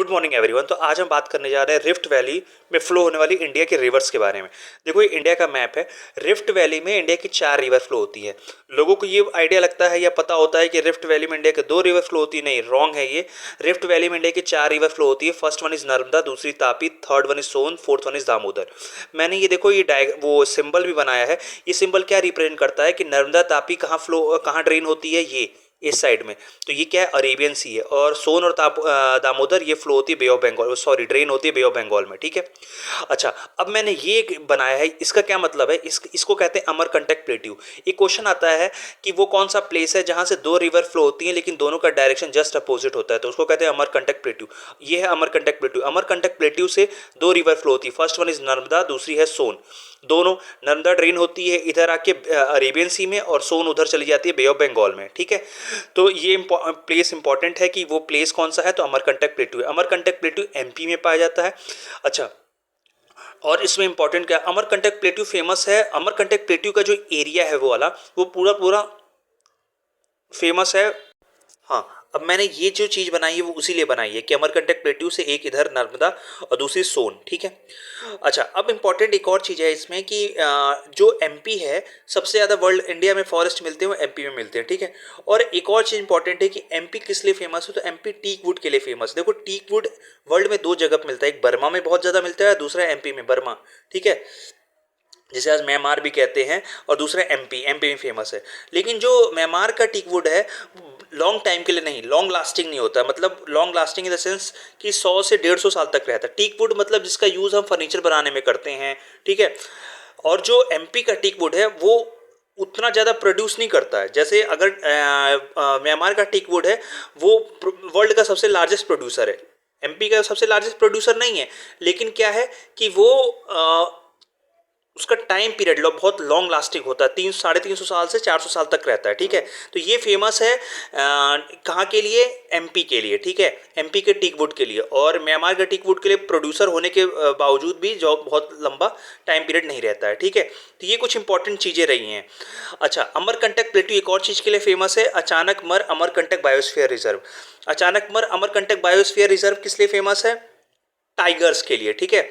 Good morning everyone. तो आज हम बात करने जा रहे हैं रिफ्ट वैली में फ्लो होने वाली इंडिया के रिवर्स के बारे में। देखो ये इंडिया का मैप है। रिफ्ट वैली में इंडिया की 4 रिवर फ्लो होती है। लोगों को ये आइडिया लगता है या पता होता है कि रिफ्ट वैली में इंडिया के 2 रिवर फ्लो होती है। नहीं, रॉन्ग है ये। रिफ्ट वैली में इंडिया की 4 रिवर फ्लो होती है। फर्स्ट वन इज नर्मदा, दूसरी Tapi, third one is Son, fourth one is Damodar. मैंने ये देखो ये वो सिंबल भी बनाया है। ये सिंबल क्या रिप्रेजेंट करता है कि नर्मदा तापी कहाँ ड्रेन होती है, ये इस साइड में। तो ये क्या है, अरेबियन सी है। और सोन और दामोदर ये फ्लो होती है बे ऑफ बंगाल, सॉरी ड्रेन होती है बे ऑफ बंगाल में। ठीक है। अच्छा, अब मैंने ये बनाया है, इसका क्या मतलब है, इसको कहते हैं अमरकंटक प्लेट्यू। एक क्वेश्चन आता है कि वो कौन सा प्लेस है जहां से 2 रिवर फ्लो होती हैं लेकिन दोनों का डायरेक्शन जस्ट अपोजिट होता है, तो उसको कहते हैं अमरकंटक प्लेट्यू। ये है अमरकंटक प्लेट्यू। अमरकंटक प्लेट्यू से 2 रिवर फ्लो होती है। फर्स्ट वन इज नर्मदा, दूसरी है सोन। दोनों, नर्मदा ड्रेन होती है इधर आके अरेबियन सी में और सोन उधर चली जाती है बे ऑफ बंगाल में। ठीक है। तो ये प्लेस इंपॉर्टेंट है कि वो प्लेस कौन सा है, तो अमरकंटक प्लेट्यू है। अमरकंटक प्लेट्यू एमपी में पाया जाता है। अच्छा, और इसमें इंपॉर्टेंट क्या, अमरकंटक प्लेट्यू फेमस है। अमरकंटक प्लेट्यू का जो एरिया है वो वाला, वो पूरा पूरा फेमस है। हाँ, अब मैंने ये जो चीज़ बनाई है वो उसी लिए बनाई है कि अमरकंटक प्लेट्यू से एक इधर नर्मदा और दूसरी सोन। ठीक है। अच्छा, अब इंपॉर्टेंट एक और चीज़ है इसमें कि जो एमपी है, सबसे ज़्यादा वर्ल्ड इंडिया में फॉरेस्ट मिलते हैं वो एमपी में मिलते हैं। ठीक है। और एक और चीज़ इंपॉर्टेंट है कि एमपी किस लिए फेमस है, तो एमपी टीक वुड के लिए फेमस। देखो टीक वुड वर्ल्ड में 2 जगह मिलता है, एक बर्मा में बहुत ज़्यादा मिलता है, दूसरा एमपी में, बर्मा। ठीक है, जिसे आज म्यांमार भी कहते हैं, और दूसरा एमपी में फेमस है। लेकिन जो म्यांमार का टीक वुड है लॉन्ग टाइम के लिए नहीं, लॉन्ग लास्टिंग नहीं होता। मतलब long lasting in the sense कि 100 से 150 साल तक रहता है। टीक वुड मतलब जिसका यूज़ हम फर्नीचर बनाने में करते हैं। ठीक है। और जो एमपी का टीक वुड है वो उतना ज़्यादा प्रोड्यूस नहीं करता है। जैसे अगर म्यांमार का टीक वुड है वो वर्ल्ड का सबसे लार्जेस्ट प्रोड्यूसर है। एमपी का सबसे लार्जेस्ट प्रोड्यूसर नहीं है, लेकिन क्या है कि वो उसका टाइम पीरियड बहुत लॉन्ग लास्टिंग होता है, 300-350 साल से 400 साल तक रहता है। ठीक है। तो ये फेमस है कहाँ के लिए, एमपी के लिए। ठीक है, एमपी के टीक वुड के लिए। और म्यांमार के टीक वुड के लिए प्रोड्यूसर होने के बावजूद भी जॉब बहुत लंबा टाइम पीरियड नहीं रहता है। ठीक है। तो ये कुछ इंपॉर्टेंट चीज़ें रही हैं। अच्छा, अमरकंटक प्लेट्यू एक और चीज़ के लिए फेमस है, Achanakmar Amarkantak biosphere reserve. Achanakmar Amarkantak biosphere reserve किस लिए फेमस है, टाइगर्स के लिए। ठीक है।